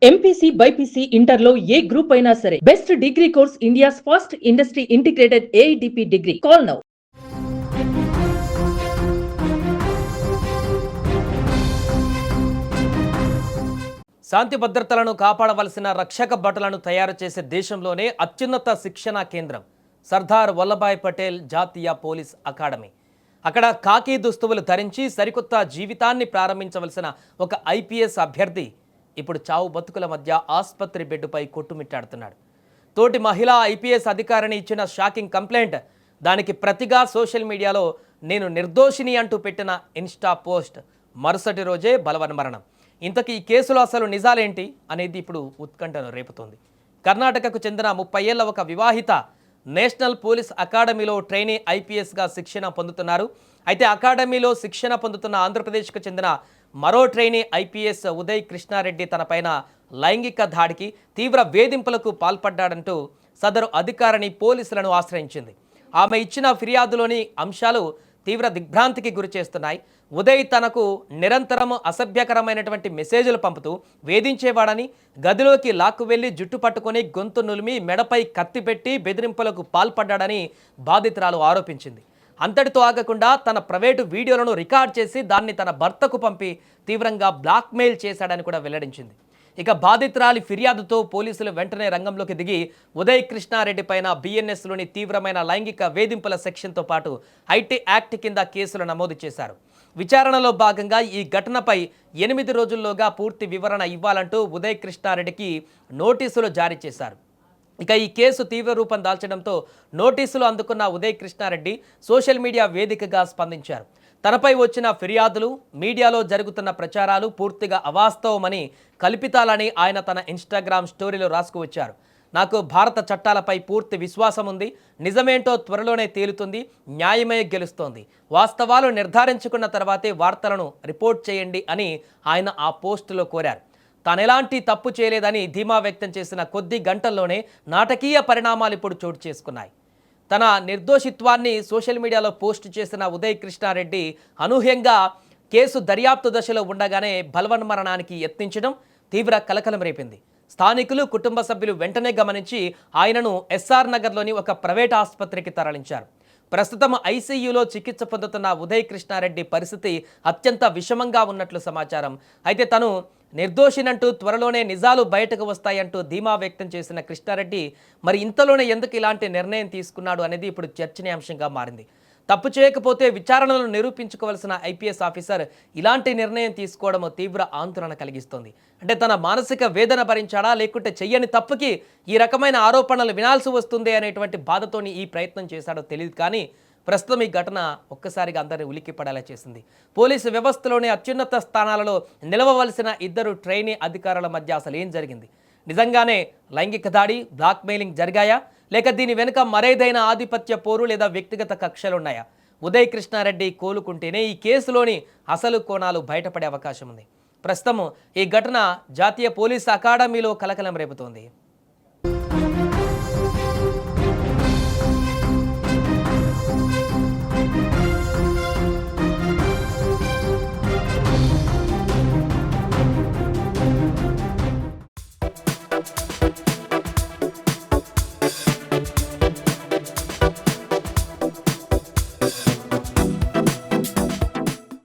MPC BiPC ఇంటర్లో ఏ group అయినా సరే best degree course India's first industry integrated AIDP degree. Call now. శాంతి భద్రతలను కాపాడవలసిన రక్షక భటులను తయారు చేసే దేశంలోనే అత్యున్నత శిక్షణా కేంద్రం సర్దార్ వల్లభాయ్ పటేల్ జాతీయ పోలీస్ అకాడమీ. అక్కడ కాకి దుస్తువులు ధరించి సరికొత్త జీవితాన్ని ప్రారంభించవలసిన ఒక ఐపీఎస్ అభ్యర్థి ఇప్పుడు చావు బతుకుల మధ్య ఆసుపత్రి బెడ్డుపై కొట్టుమిట్టాడుతున్నాడు. తోటి మహిళా ఐపీఎస్ అధికారిని ఇచ్చిన షాకింగ్ కంప్లైంట్, దానికి ప్రతిగా సోషల్ మీడియాలో నేను నిర్దోషిని అంటూ పెట్టిన ఇన్స్టా పోస్ట్, మరుసటి రోజే బలవన్మరణం. ఇంతకీ ఈ కేసులో అసలు నిజాలేంటి అనేది ఇప్పుడు ఉత్కంఠను రేపుతోంది. కర్ణాటకకు చెందిన 30 ఏళ్ల ఒక వివాహిత నేషనల్ పోలీస్ అకాడమీలో ట్రైనీ ఐపీఎస్గా శిక్షణ పొందుతున్నారు. అయితే అకాడమీలో శిక్షణ పొందుతున్న ఆంధ్రప్రదేశ్కు చెందిన మరో ట్రైనీ ఐపీఎస్ ఉదయ్ కృష్ణారెడ్డి తనపైన లైంగిక దాడికి, తీవ్ర వేధింపులకు పాల్పడ్డాడంటూ సదరు అధికారిని పోలీసులను ఆశ్రయించింది. ఆమె ఇచ్చిన ఫిర్యాదులోని అంశాలు తీవ్ర దిగ్భ్రాంతికి గురి చేస్తున్నాయి. ఉదయ్ తనకు నిరంతరం అసభ్యకరమైనటువంటి మెసేజ్లు పంపుతూ వేధించేవాడని, గదిలోకి లాక్కు వెళ్లి జుట్టు పట్టుకొని గొంతు నులిమి మెడపై కత్తి పెట్టి బెదిరింపులకు పాల్పడ్డాడని బాధితురాలు ఆరోపించింది. అంతటితో ఆగకుండా తన ప్రైవేటు వీడియోలను రికార్డ్ చేసి దాన్ని తన భర్తకు పంపి తీవ్రంగా బ్లాక్మెయిల్ చేశాడని కూడా వెల్లడించింది. ఇక బాధితురాలి ఫిర్యాదుతో పోలీసులు వెంటనే రంగంలోకి దిగి ఉదయ్ కృష్ణారెడ్డి పైన బిఎన్ఎస్లోని తీవ్రమైన లైంగిక వేధింపుల సెక్షన్తో పాటు ఐటీ యాక్ట్ కింద కేసులు నమోదు చేశారు. విచారణలో భాగంగా ఈ ఘటనపై 8 రోజుల్లోగా పూర్తి వివరణ ఇవ్వాలంటూ ఉదయ్ కృష్ణారెడ్డికి నోటీసులు జారీ చేశారు. ఇక ఈ కేసు తీవ్ర రూపం దాల్చడంతో నోటీసులు అందుకున్న ఉదయ్ కృష్ణారెడ్డి సోషల్ మీడియా వేదికగా స్పందించారు. తనపై వచ్చిన ఫిర్యాదులు, మీడియాలో జరుగుతున్న ప్రచారాలు పూర్తిగా అవాస్తవమని, కల్పితాలని ఆయన తన ఇన్స్టాగ్రామ్ స్టోరీలో రాసుకువచ్చారు. నాకు భారత చట్టాలపై పూర్తి విశ్వాసం ఉంది. నిజమేంటో త్వరలోనే తేలుతుంది. న్యాయమే గెలుస్తోంది. వాస్తవాలు నిర్ధారించుకున్న తర్వాతే వార్తలను రిపోర్ట్ చేయండి అని ఆయన ఆ పోస్టులో కోరారు. తానెలాంటి తప్పు చేయలేదని ధీమా వ్యక్తం చేసిన కొద్ది గంటల్లోనే నాటకీయ పరిణామాలు ఇప్పుడు చోటు చేసుకున్నాయి. తన నిర్దోషిత్వాన్ని సోషల్ మీడియాలో పోస్టు చేసిన ఉదయ్ కృష్ణారెడ్డి అనూహ్యంగా కేసు దర్యాప్తు దశలో ఉండగానే బలవన్మరణానికి యత్నించడం తీవ్ర కలకలం రేపింది. స్థానికులు, కుటుంబ సభ్యులు వెంటనే గమనించి ఆయనను ఎస్ఆర్ నగర్లోని ఒక ప్రైవేట్ ఆసుపత్రికి తరలించారు. ప్రస్తుతం ఐసీయూలో చికిత్స పొందుతున్న ఉదయ్ కృష్ణారెడ్డి పరిస్థితి అత్యంత విషమంగా ఉన్నట్లు సమాచారం. అయితే తను నిర్దోషినంటూ త్వరలోనే నిజాలు బయటకు వస్తాయంటూ ధీమా వ్యక్తం చేసిన కృష్ణారెడ్డి మరి ఇంతలోనే ఎందుకు ఇలాంటి నిర్ణయం తీసుకున్నాడు అనేది ఇప్పుడు చర్చనీయాంశంగా మారింది. తప్పు చేయకపోతే విచారణలో నిరూపించుకోవాల్సిన ఐపీఎస్ ఆఫీసర్ ఇలాంటి నిర్ణయం తీసుకోవడం తీవ్ర ఆందోళన కలిగిస్తోంది. అంటే తన మానసిక వేదన భరించాడా, లేకుంటే చెయ్యని తప్పుకి ఈ రకమైన ఆరోపణలు వినాల్సి వస్తుంది అనేటువంటి బాధతోని ఈ ప్రయత్నం చేశాడో తెలియదు. కానీ ప్రస్తుతం ఈ ఘటన ఒక్కసారిగా అందరినీ ఉలిక్కిపడేలా చేసింది. పోలీసు వ్యవస్థలోని అత్యున్నత స్థానాలలో నిలవవలసిన 2 ట్రైనీ అధికారుల మధ్య అసలు ఏం జరిగింది? నిజంగానే లైంగిక దాడి, బ్లాక్మెయిలింగ్ జరిగాయా, లేక దీని వెనుక మరేదైనా ఆధిపత్య పోరు లేదా వ్యక్తిగత కక్షలున్నాయా? ఉదయ్ కృష్ణారెడ్డి కోలుకుంటేనే ఈ కేసులోని అసలు కోణాలు బయటపడే అవకాశం ఉంది. ప్రస్తుతం ఈ ఘటన జాతీయ పోలీసు అకాడమీలో కలకలం రేపుతోంది.